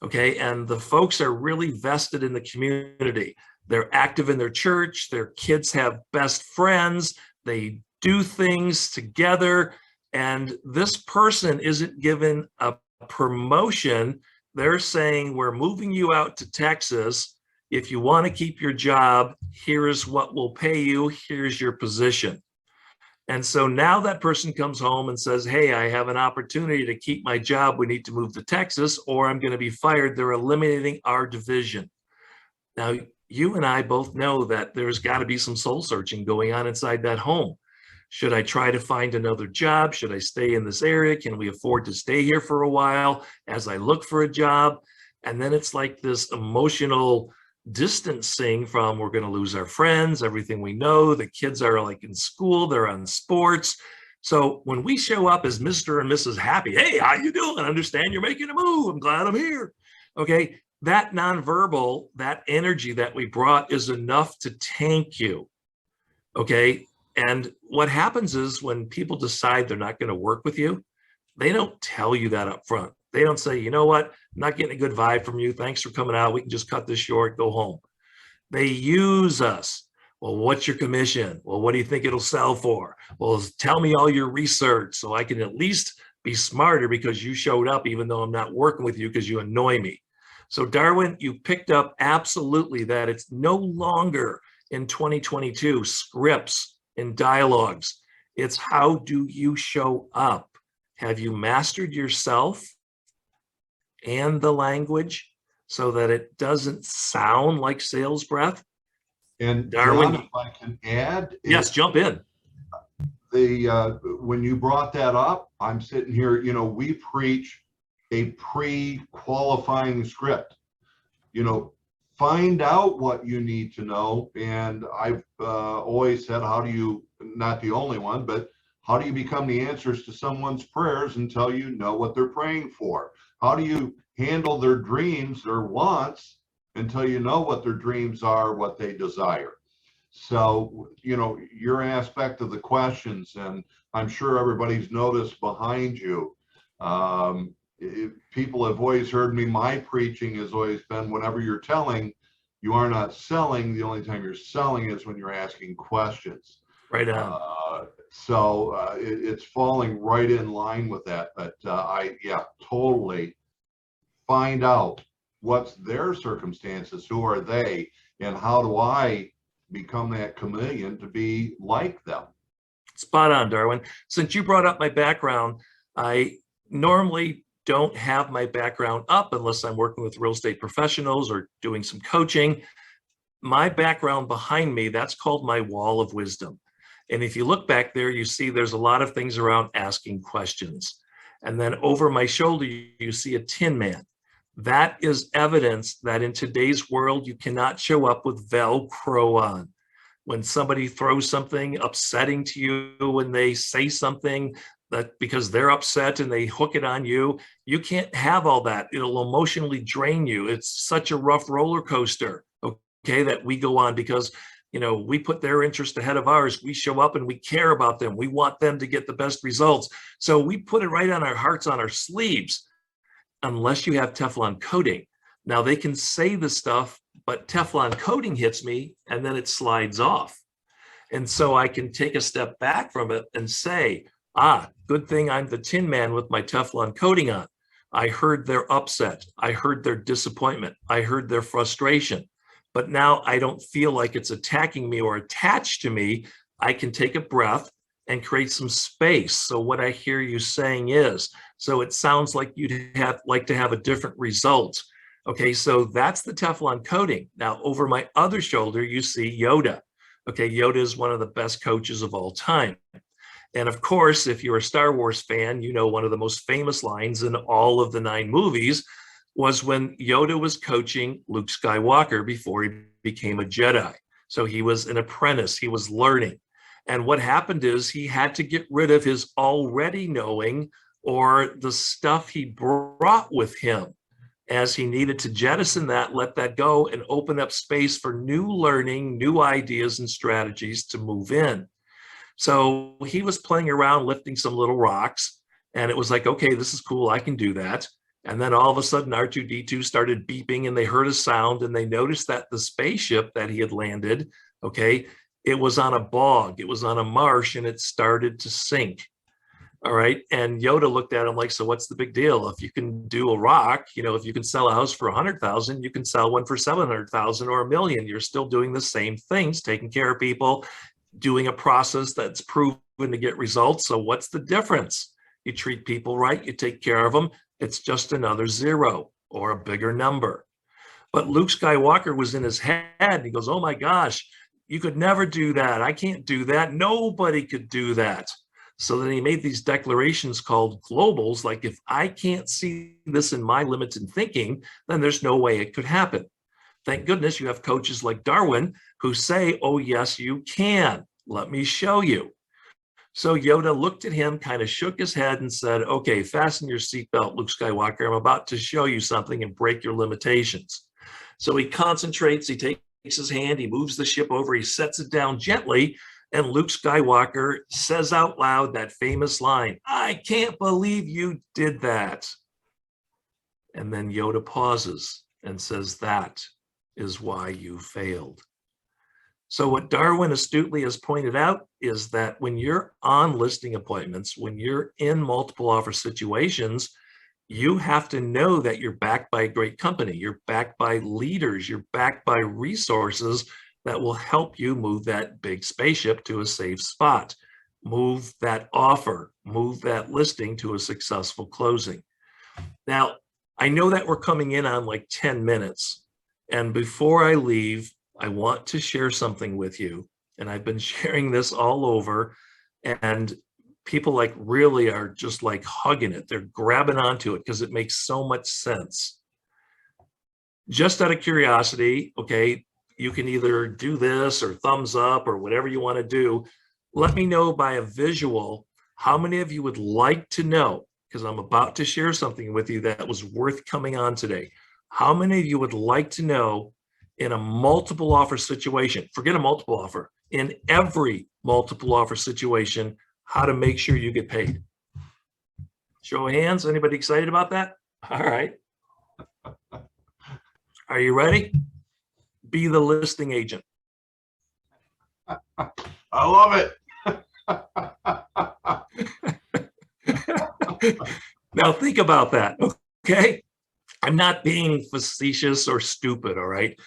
Okay, and the folks are really vested in the community. They're active in their church. Their kids have best friends. They do things together. And this person isn't given a promotion. They're saying, we're moving you out to Texas. If you want to keep your job, here's what we'll pay you. Here's your position. And so now that person comes home and says, hey, I have an opportunity to keep my job. We need to move to Texas or I'm going to be fired. They're eliminating our division. Now, you and I both know that there's got to be some soul searching going on inside that home. Should I try to find another job? Should I stay in this area? Can we afford to stay here for a while as I look for a job? And then it's like this emotional distancing from, we're going to lose our friends, everything we know. The kids are like in school, they're on sports. So when we show up as Mr. and Mrs. Happy, hey, how you doing? I understand you're making a move. I'm glad I'm here. Okay, that nonverbal, that energy that we brought is enough to tank you. Okay, and what happens is when people decide they're not going to work with you, they don't tell you that up front. They don't say, you know what, I'm not getting a good vibe from you. Thanks for coming out. We can just cut this short, go home. They use us. Well, what's your commission? Well, what do you think it'll sell for? Well, tell me all your research so I can at least be smarter because you showed up even though I'm not working with you because you annoy me. So Darwin, you picked up absolutely that it's no longer in 2022 scripts and dialogues. It's how do you show up? Have you mastered yourself and the language so that it doesn't sound like sales breath? And Darwin, John, if I can add, yes, jump in. when you brought that up, I'm sitting here, we preach a pre-qualifying script. Find out what you need to know. And I've always said, how do you, not the only one, but how do you become the answers to someone's prayers until you know what they're praying for? How do you handle their dreams, their wants, until you know what their dreams are, what they desire? So, your aspect of the questions, and I'm sure everybody's noticed behind you, people have always heard me, my preaching has always been, whenever you're telling, you are not selling. The only time you're selling is when you're asking questions. Right on. It's falling right in line with that. But totally find out what's their circumstances, who are they, and how do I become that chameleon to be like them. Spot on, Darwin. Since you brought up my background, I normally don't have my background up unless I'm working with real estate professionals or doing some coaching. My background behind me, that's called my wall of wisdom. And if you look back there, you see there's a lot of things around asking questions. And then over my shoulder, you see a Tin Man. That is evidence that in today's world, you cannot show up with Velcro on. When somebody throws something upsetting to you, when they say something that because they're upset and they hook it on you, you can't have all that. It'll emotionally drain you. It's such a rough roller coaster, okay, that we go on because, we put their interest ahead of ours. We show up and we care about them. We want them to get the best results. So we put it right on our hearts, on our sleeves, unless you have Teflon coating. Now they can say the stuff, but Teflon coating hits me and then it slides off. And so I can take a step back from it and say, good thing I'm the Tin Man with my Teflon coating on. I heard their upset. I heard their disappointment. I heard their frustration. But now I don't feel like it's attacking me or attached to me. I can take a breath and create some space. So what I hear you saying is, so it sounds like you'd like to have a different result. Okay, so that's the Teflon coating. Now over my other shoulder, you see Yoda. Okay, Yoda is one of the best coaches of all time. And of course, if you're a Star Wars fan, one of the most famous lines in all of the 9 movies was when Yoda was coaching Luke Skywalker before he became a Jedi. So he was an apprentice, he was learning. And what happened is he had to get rid of his already knowing or the stuff he brought with him, as he needed to jettison that, let that go, and open up space for new learning, new ideas and strategies to move in. So he was playing around lifting some little rocks, and it was like, okay, this is cool, I can do that. And then all of a sudden R2-D2 started beeping and they heard a sound and they noticed that the spaceship that he had landed, okay, it was on a bog, it was on a marsh, and it started to sink. All right. And Yoda looked at him like, so what's the big deal? If you can do a rock, if you can sell a house for 100,000, you can sell one for 700,000 or $1 million. You're still doing the same things, taking care of people, doing a process that's proven to get results. So what's the difference? You treat people right, you take care of them. It's just another zero or a bigger number. But Luke Skywalker was in his head. He goes, oh my gosh, you could never do that. I can't do that. Nobody could do that. So then he made these declarations called globals, like if I can't see this in my limited thinking, then there's no way it could happen. Thank goodness you have coaches like Darwin who say, oh yes, you can. Let me show you. So Yoda looked at him, kind of shook his head and said, okay, fasten your seatbelt, Luke Skywalker. I'm about to show you something and break your limitations. So he concentrates, he takes his hand, he moves the ship over, he sets it down gently, and Luke Skywalker says out loud that famous line, I can't believe you did that. And then Yoda pauses and says, that is why you failed. So what Darwin astutely has pointed out is that when you're on listing appointments, when you're in multiple offer situations, you have to know that you're backed by a great company, you're backed by leaders, you're backed by resources that will help you move that big spaceship to a safe spot, move that offer, move that listing to a successful closing. Now, I know that we're coming in on like 10 minutes. And before I leave, I want to share something with you. And I've been sharing this all over, and people like really are just like hugging it. They're grabbing onto it because it makes so much sense. Just out of curiosity, okay, you can either do this or thumbs up or whatever you want to do. Let me know by a visual how many of you would like to know, because I'm about to share something with you that was worth coming on today. How many of you would like to know, in a multiple offer situation, forget a multiple offer, in every multiple offer situation, how to make sure you get paid? Show of hands. Anybody excited about that? All right. Are you ready? Be the listing agent. I love it. Now think about that, okay? I'm not being facetious or stupid, all right?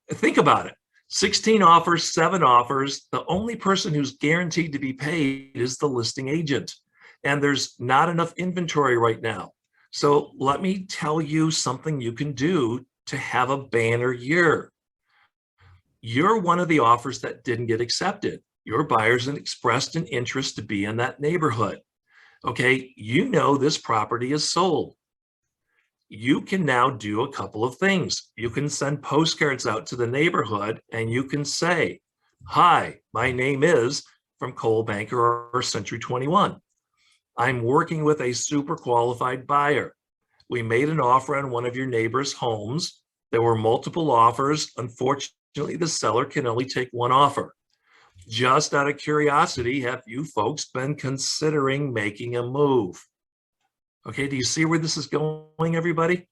Think about it. 16 offers, 7 offers. The only person who's guaranteed to be paid is the listing agent. And there's not enough inventory right now. So let me tell you something you can do to have a banner year. You're one of the offers that didn't get accepted. Your buyers expressed an interest to be in that neighborhood. Okay, you know this property is sold. You can now do a couple of things. You can send postcards out to the neighborhood and you can say, hi, my name is from Coldwell Banker or Century 21. I'm working with a super qualified buyer. We made an offer on one of your neighbor's homes. There were multiple offers. Unfortunately, the seller can only take one offer. Just out of curiosity, have you folks been considering making a move? Okay, do you see where this is going, everybody?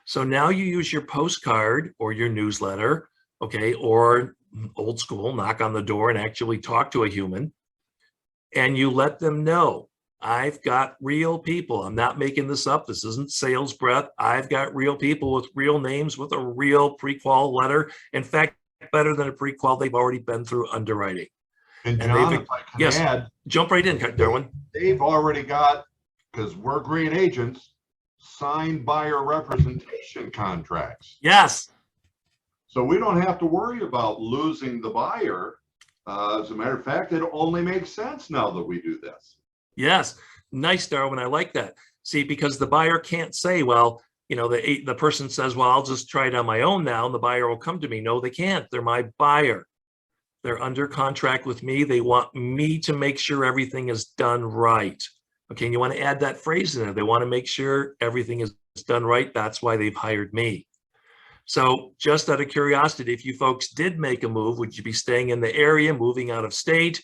So now you use your postcard or your newsletter, okay, or old school, knock on the door and actually talk to a human, and you let them know, I've got real people. I'm not making this up. This isn't sales breath. I've got real people with real names with a real pre-qual letter. In fact, better than a pre-qual, they've already been through underwriting. And John, if I can add, jump right in, Darwin. They've already got, because we're great agents, signed buyer representation contracts. Yes. So we don't have to worry about losing the buyer. As a matter of fact, it only makes sense now that we do this. Yes. Nice, Darwin. I like that. See, because the buyer can't say, well, you know, the person says, well, I'll just try it on my own now, and the buyer will come to me. No, they can't. They're my buyer. They're under contract with me. They want me to make sure everything is done right. Okay, and you want to add that phrase in there. They want to make sure everything is done right. That's why they've hired me. So just out of curiosity, if you folks did make a move, would you be staying in the area, moving out of state?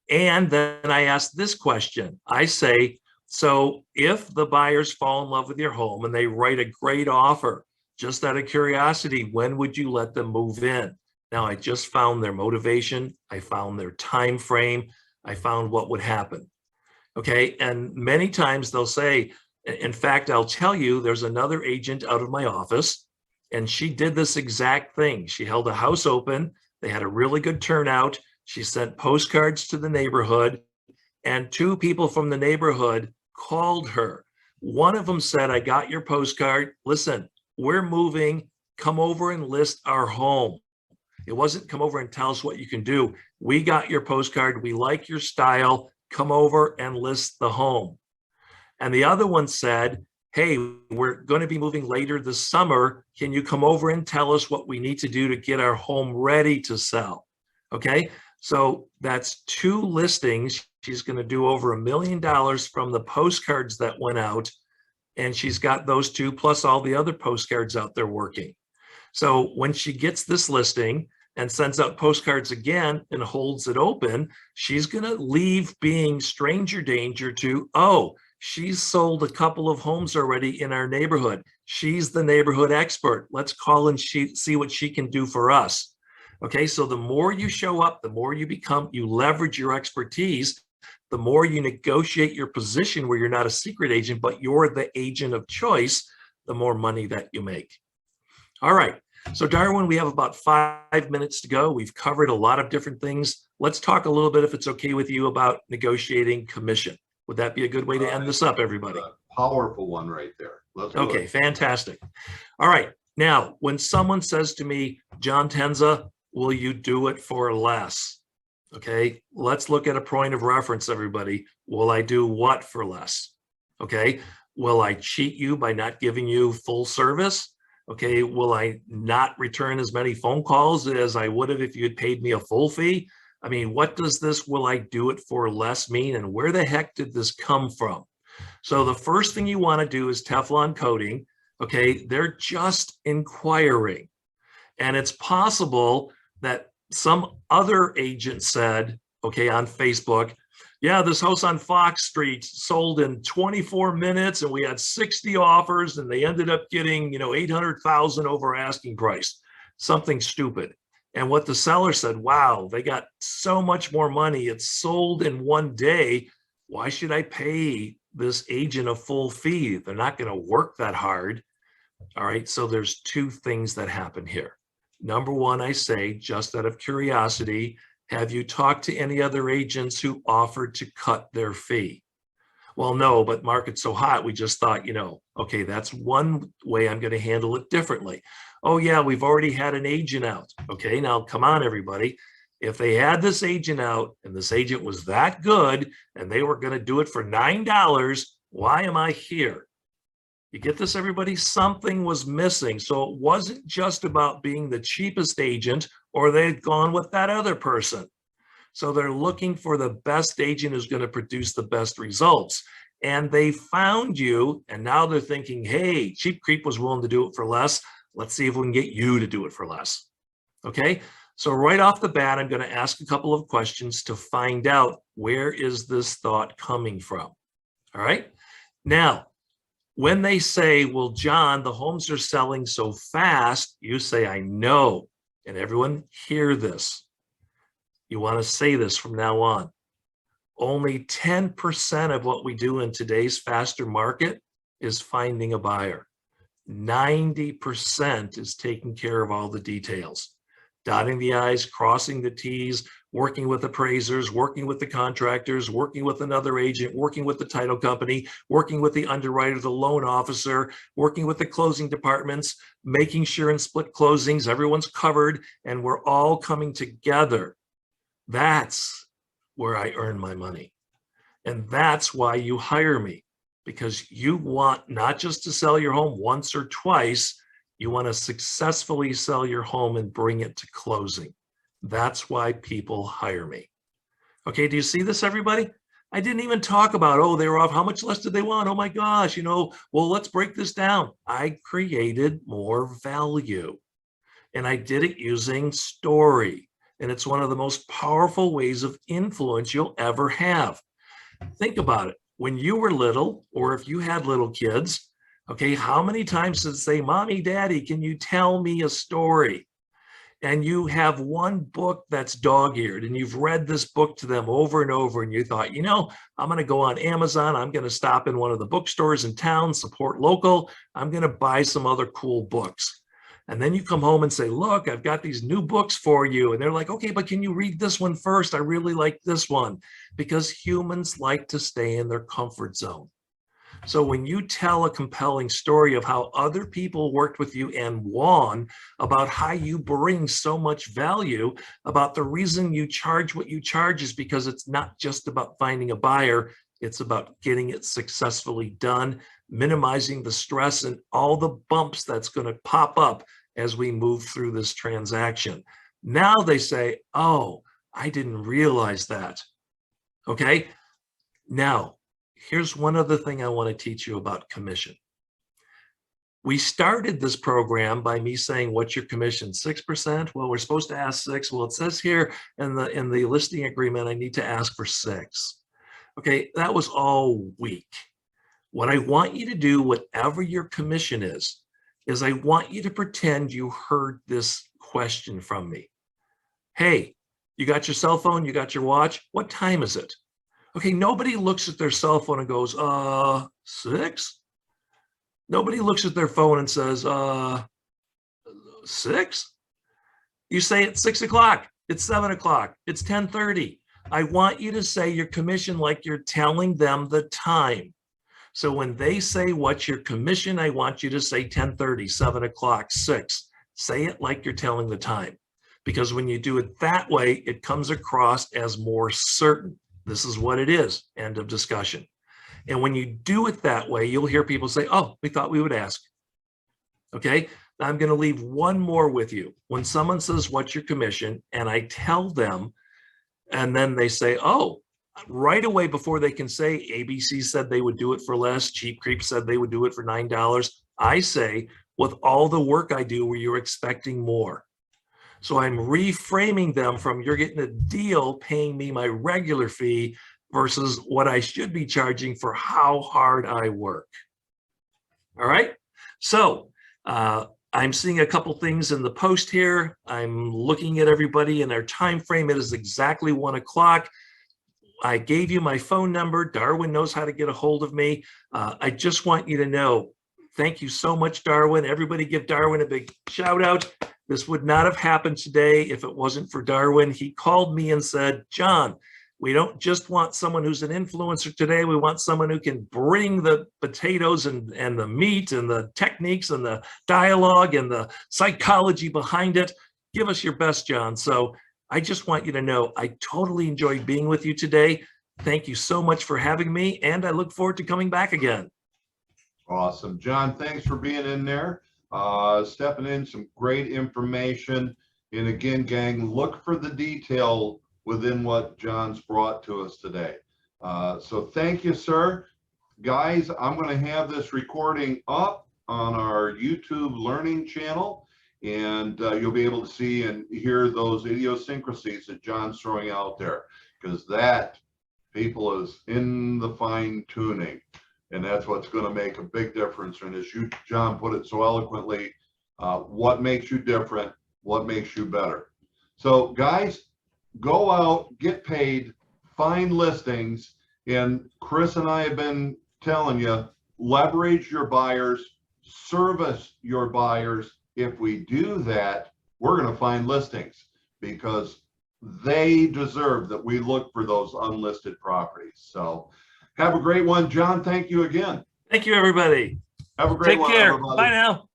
And then I ask this question. I say, so if the buyers fall in love with your home and they write a great offer, just out of curiosity, when would you let them move in? Now, I just found their motivation. I found their time frame. I found what would happen. Okay, and many times they'll say, in fact, I'll tell you, there's another agent out of my office, and she did this exact thing. She held a house open. They had a really good turnout. She sent postcards to the neighborhood, and 2 people from the neighborhood called her. One of them said, I got your postcard. Listen, we're moving. Come over and list our home. It wasn't come over and tell us what you can do. We got your postcard. We like your style. Come over and list the home. And the other one said, hey, we're going to be moving later this summer. Can you come over and tell us what we need to do to get our home ready to sell? Okay, so that's 2 listings. She's going to do over $1 million from the postcards that went out. And she's got those 2 plus all the other postcards out there working. So when she gets this listing and sends out postcards again and holds it open, she's going to leave being stranger danger to, oh, she's sold a couple of homes already in our neighborhood. She's the neighborhood expert. Let's call and see what she can do for us. Okay, so the more you show up, the more you leverage your expertise, the more you negotiate your position where you're not a secret agent, but you're the agent of choice, the more money that you make. All right, so Darwin, we have about 5 minutes to go. We've covered a lot of different things. Let's talk a little bit, if it's okay with you, about negotiating commission. Would that be a good way to end this up, everybody? Powerful one right there. Let's do Okay, it. fantastic. All right, now, when someone says to me, John Tenza, will you do it for less? Okay, let's look at a point of reference, everybody. Will I do what for less? Okay, will I cheat you by not giving you full service? Okay, will I not return as many phone calls as I would have if you had paid me a full fee? I mean, what does this will I do it for less mean, and where the heck did this come from? So the first thing you want to do is Teflon coating. Okay, they're just inquiring. And it's possible that some other agent said, okay, on Facebook, yeah, this house on Fox Street sold in 24 minutes and we had 60 offers and they ended up getting, 800,000 over asking price, something stupid. And what the seller said, wow, they got so much more money. It sold in one day. Why should I pay this agent a full fee? They're not going to work that hard. All right, so there's two things that happen here. Number one, I say, just out of curiosity, have you talked to any other agents who offered to cut their fee? Well, no, but market's so hot, we just thought, okay, that's one way I'm going to handle it differently. Oh, yeah, we've already had an agent out. Okay, now come on, everybody. If they had this agent out and this agent was that good and they were going to do it for $9, why am I here? You get this, everybody? Something was missing. So it wasn't just about being the cheapest agent or they'd gone with that other person. So they're looking for the best agent who's going to produce the best results. And they found you, and now they're thinking, hey, Cheap Creep was willing to do it for less. Let's see if we can get you to do it for less. Okay? So right off the bat, I'm going to ask a couple of questions to find out where is this thought coming from. All right? Now, when they say, well, John, the homes are selling so fast, you say, I know. And everyone hear this. You want to say this from now on. Only 10% of what we do in today's faster market is finding a buyer. 90% is taking care of all the details. Dotting the I's, crossing the T's, working with appraisers, working with the contractors, working with another agent, working with the title company, working with the underwriter, the loan officer, working with the closing departments, making sure in split closings, everyone's covered and we're all coming together. That's where I earn my money. And that's why you hire me, because you want not just to sell your home once or twice, you want to successfully sell your home and bring it to closing. That's why people hire me. Okay, do you see this, everybody? I didn't even talk about, oh, they were off. How much less did they want? Oh my gosh, well, let's break this down. I created more value and I did it using story. And it's one of the most powerful ways of influence you'll ever have. Think about it. When you were little, or if you had little kids, okay, how many times did they say, Mommy, Daddy, can you tell me a story? And you have one book that's dog-eared and you've read this book to them over and over and you thought, I'm going to go on Amazon. I'm going to stop in one of the bookstores in town, support local. I'm going to buy some other cool books. And then you come home and say, look, I've got these new books for you. And they're like, okay, but can you read this one first? I really like this one. Because humans like to stay in their comfort zone. So when you tell a compelling story of how other people worked with you and won, about how you bring so much value, about the reason you charge what you charge is because it's not just about finding a buyer, it's about getting it successfully done, minimizing the stress and all the bumps that's going to pop up as we move through this transaction. Now they say, oh, I didn't realize that. Okay, now, here's one other thing I want to teach you about commission. We started this program by me saying, what's your commission? 6%? Well, we're supposed to ask 6. Well, it says here in the listing agreement, I need to ask for 6. Okay, that was all weak. What I want you to do, whatever your commission is I want you to pretend you heard this question from me. Hey, you got your cell phone, you got your watch, what time is it? Okay, nobody looks at their cell phone and goes, 6? Nobody looks at their phone and says, 6? You say it's 6 o'clock, it's 7 o'clock, it's 10:30. I want you to say your commission like you're telling them the time. So when they say what's your commission, I want you to say 10:30, 7 o'clock, 6. Say it like you're telling the time. Because when you do it that way, it comes across as more certain. This is what it is, end of discussion. And when you do it that way, you'll hear people say, oh, we thought we would ask. Okay, I'm going to leave one more with you. When someone says, what's your commission? And I tell them, and then they say, oh, right away before they can say ABC said they would do it for less, Cheap Creep said they would do it for $9, I say, with all the work I do, were you expecting more? So I'm reframing them from you're getting a deal paying me my regular fee versus what I should be charging for how hard I work. All right. So I'm seeing a couple things in the post here. I'm looking at everybody and their time frame. It is exactly 1 o'clock. I gave you my phone number. Darwin knows how to get a hold of me. I just want you to know, thank you so much, Darwin. Everybody give Darwin a big shout out. This would not have happened today if it wasn't for Darwin. He called me and said, John, we don't just want someone who's an influencer today. We want someone who can bring the potatoes and the meat and the techniques and the dialogue and the psychology behind it. Give us your best, John. So I just want you to know I totally enjoyed being with you today. Thank you so much for having me, and I look forward to coming back again. Awesome. John, thanks for being in there. Stepping in some great information. And again, gang, look for the detail within what John's brought to us today. So thank you, sir. Guys, I'm going to have this recording up on our YouTube learning channel, and you'll be able to see and hear those idiosyncrasies that John's throwing out there, because that, people, is in the fine tuning. And that's what's going to make a big difference. And as you, John, put it so eloquently, what makes you different? What makes you better? So guys, go out, get paid, find listings. And Chris and I have been telling you, leverage your buyers, service your buyers. If we do that, we're going to find listings, because they deserve that we look for those unlisted properties. So have a great one. John, thank you again. Thank you, everybody. Have a great one. Take care. Everybody. Bye now.